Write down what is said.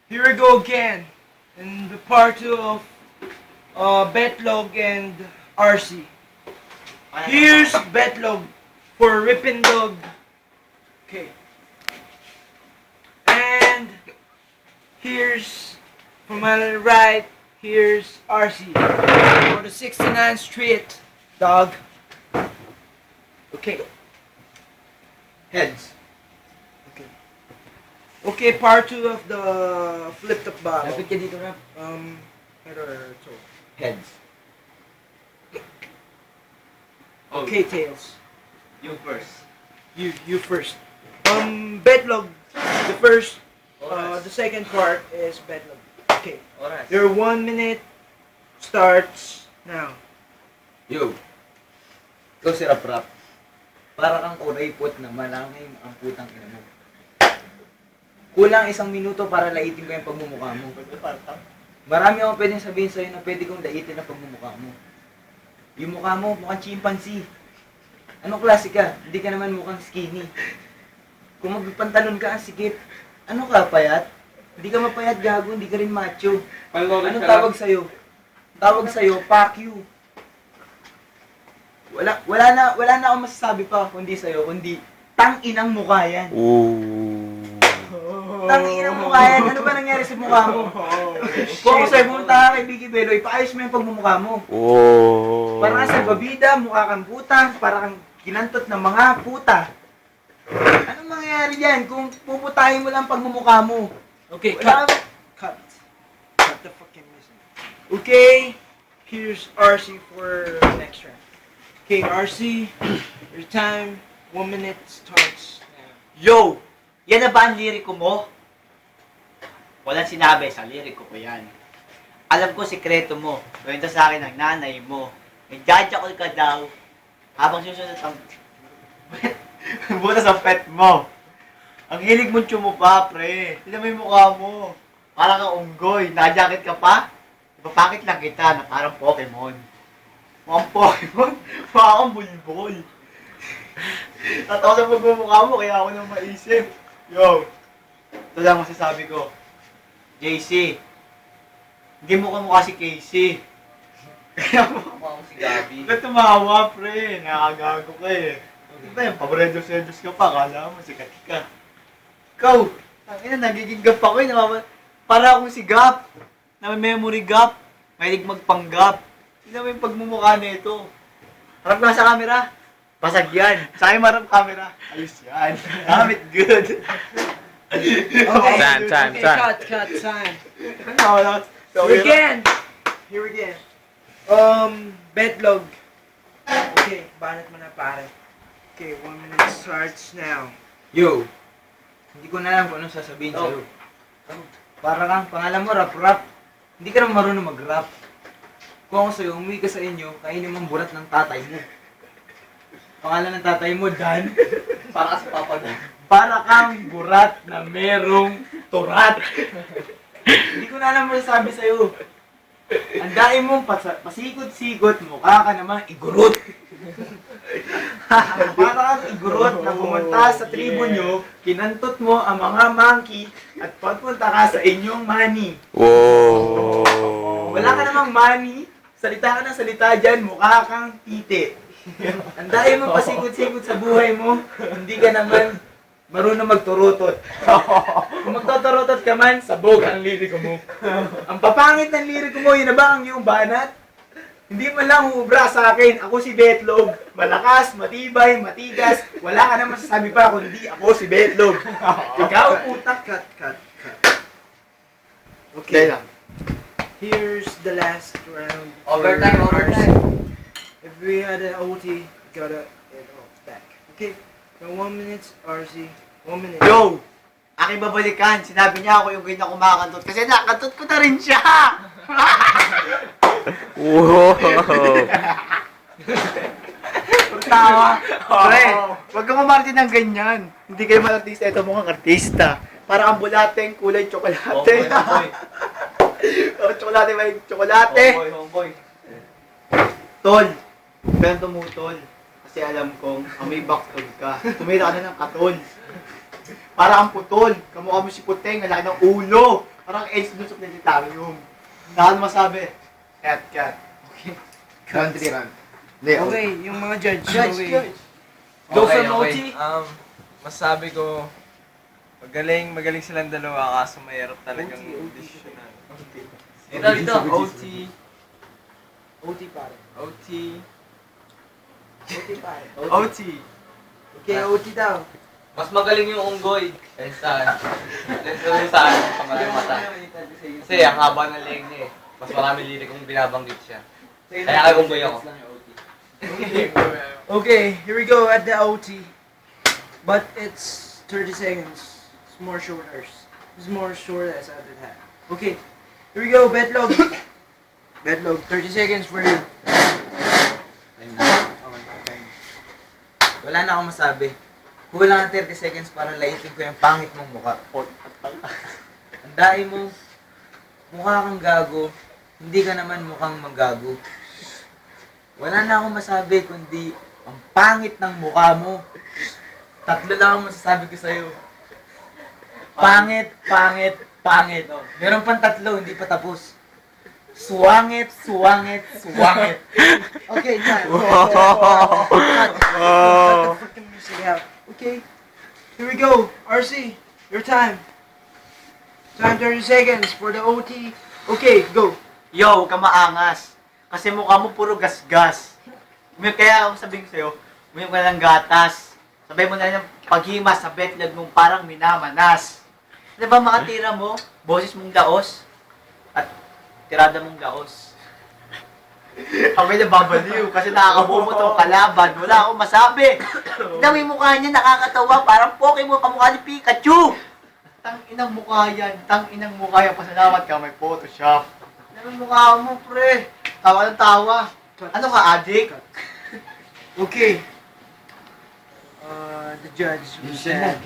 Here we go again in the part 2 of Betlog and RC. Here's Betlog for Ripindog. Okay. And here's from my right, here's RC for the 69th Street dog. Okay. Heads. Okay, part 2 of the flip top bottle. Lapit ka dito, Rap. Head or toe? Heads. Okay, tails. You first. You first. Betlog. The first. Oras. The second part is Betlog. Okay. Oras. Your 1 minute starts now. Yo. Ikaw si Rap. Para kang kuraypot na malangay ang putang ina mo. Kulang 1 minuto para laitin ko yung pagmumukha mo. Marami akong pwedeng sabihin sa'yo na pwede kong laitin ang pagmumukha mo. Yung mukha mo, mukhang chimpanzee. Anong klase ka? Hindi ka naman mukhang skinny. Kung magpantalon ka, ang sikip. Ano ka, payat? Hindi ka mapayat, gago. Hindi ka rin macho. Anong tawag sa'yo? Tawag sa'yo, fuck you. Wala na akong masasabi pa kundi sa'yo, kundi tang-inang mukha yan. Tang-inang mukha yan. Ano ba nangyari sa mukha mo? Kung ako sa'yo, pumunta ka kay Vicky Bello, ipaayos mo yung pagmumukha mo. Para ka sa babida, mukha kang puta, para kang kinantot ng mga puta. Anong mangyayari dyan kung puputahin mo lang pagmumukha mo? Okay, Wala cut. Cut. Cut the fucking music. Okay, here's RC for next round. Okay, RC, your time, 1 minute starts now. Yo! Yan na ba ang liriko mo? Walang sinabi sa liriko ko yan. Alam ko sikreto mo. Kwento sa akin ng nanay mo. Nagjajakol ka daw habang susunod ang butas ang pet mo. Ang hilig mong tsumupa, pre. Tignan mo yung mukha mo. Parang kang unggoy. Nakajakit ka pa? Ipapakit lang kita na parang Pokemon. Mukhang Pokemon? Mukha kang bulbol. Tatawa sa pagmumukha mo, kaya ako nang maisip. Yo, ito lang masasabi ko. JC, hindi mo kamukha si Casey. Kaya Mukha ko si Gabi. ba't tumawa, pre? Nakagago ka eh. Di ba yung paboredos-redos ka pa, kala mo sikat ka. Ikaw, tangina, nagiging gap ako eh. Para akong si Gap. Na may memory gap. Mahilig magpanggap. Tignan mo yung pagmumukha nito. Harap ka sa camera. Basag yan. Sa akin marap camera. Ayos yan. Damit good. Okay, Time, okay, time. cut, time. Wala. Here again. Here again. Betlog. Okay, banat mo na pare. Okay, 1 minute starts now. Yo. Hindi ko na alam kung anong sasabihin sa'yo. Para kang, pangalan mo, Rap. Hindi ka naman marunong mag-rap. Kung ako sa'yo, umuwi ka sa inyo, kainin mo ang burat ng tatay mo. Pangalan ng tatay mo, Dan. Para sa papa na. Para kang burat na merong turat. Hindi ko na alam mo sabi sa'yo. Ang daing mong pasikot-sikot, mukha ka naman igurot. Para kang igurot na pumunta sa tribo nyo, kinantot mo ang mga monkey at pagpunta ka sa inyong money. Wala ka namang money, salita ka ng salita dyan, mukha kang titi. Ang daing mong pasikot-sikot sa buhay mo, hindi ka naman marunong magturutot. Kung magtuturutot ka man, sabog ang liriko mo. Ang papangit ng liriko mo, yun na ba ang iyong banat? Hindi mo lang uubra sa akin. Ako si Betlog. Malakas, matibay, matigas. Wala ka naman masasabi pa kundi ako si Betlog. Ikaw, utak. Cut. Okay lang. Here's the last round. Overtime. If we had an OT, gotta it all back. Okay, now 1 minute, RC. 1 minute. Yo! Aking babalikan. Sinabi niya ako yung ganyan kumakantot. Kasi nakantot ko na rin siya! Tawa. Pre, wag kang umarte ng ganyan. Hindi kayo man artista. Ito mukhang artista. Para ang bulateng kulay tsokolate. Oh, tsokolate ba yung tsokolate? Homeboy. Tol, ganun tumutol. Kasi alam kong may baktol ka. Tumira ka na ng katol. Para ang putol. Kamukha mo si Puteng, ang laki ng ulo. Parang AIDS dun sa planetarium. Dahil masabi, cat. Okay. Country run. Okay, yung mga judge. Okay. Judge. Go Okay, from okay. OT. Masabi ko, magaling silang dalawa kaso mahirap talagang OT. desisyonan. Dito. OT. OT pare. OT. OT pare. OT. Okay, OT daw. Mas magaling yung unggoy kaysa sa pangalang mata. Kasi ang haba ng leg niya eh. Mas marami lirik kung binabanggit siya. Kaya kay unggoy ako. Okay, here we go at the OT. But it's 30 seconds. It's more shorter. It's more short as I did have. Okay, here we go, Betlog. Betlog, 30 seconds for you. Wala na akong masabi. Kulang ang 30 seconds para laitin ko yung pangit mong mukha. Ang dai mo, mukha kang gago, hindi ka naman mukhang magago. Wala na akong masabi kundi ang pangit ng mukha mo. Tatlo lang ang masasabi ko sa'yo. Pangit. Meron pang tatlo, hindi pa tapos. Suwangit. Okay, now. Cut the freaking music out. Okay, here we go. RC, your time. Time 30 seconds for the OT. Okay, go. Yo, huwag ka maangas. Kasi mukha mo puro gasgas. Kaya ako sabihin ko sa'yo, uminom ka ng gatas. Sabay mo na yung paghimas sa betlog mong parang minamanas. Di ba mga tira mo, boses mong daos, at tirada mong daos. Kami nababaliw kasi nakakabuo mo tong kalaban. Wala akong masabi. Tignan mo yung mukha niya, nakakatawa. Parang Pokemon kamukha ni Pikachu. Tang-inang mukha yan. Tang-inang mukha yan. Pasalamat ka, may Photoshop. Ano yung mukha mo, pre? Tawa ng tawa. Ano ka, adik? Okay. The judge Yun said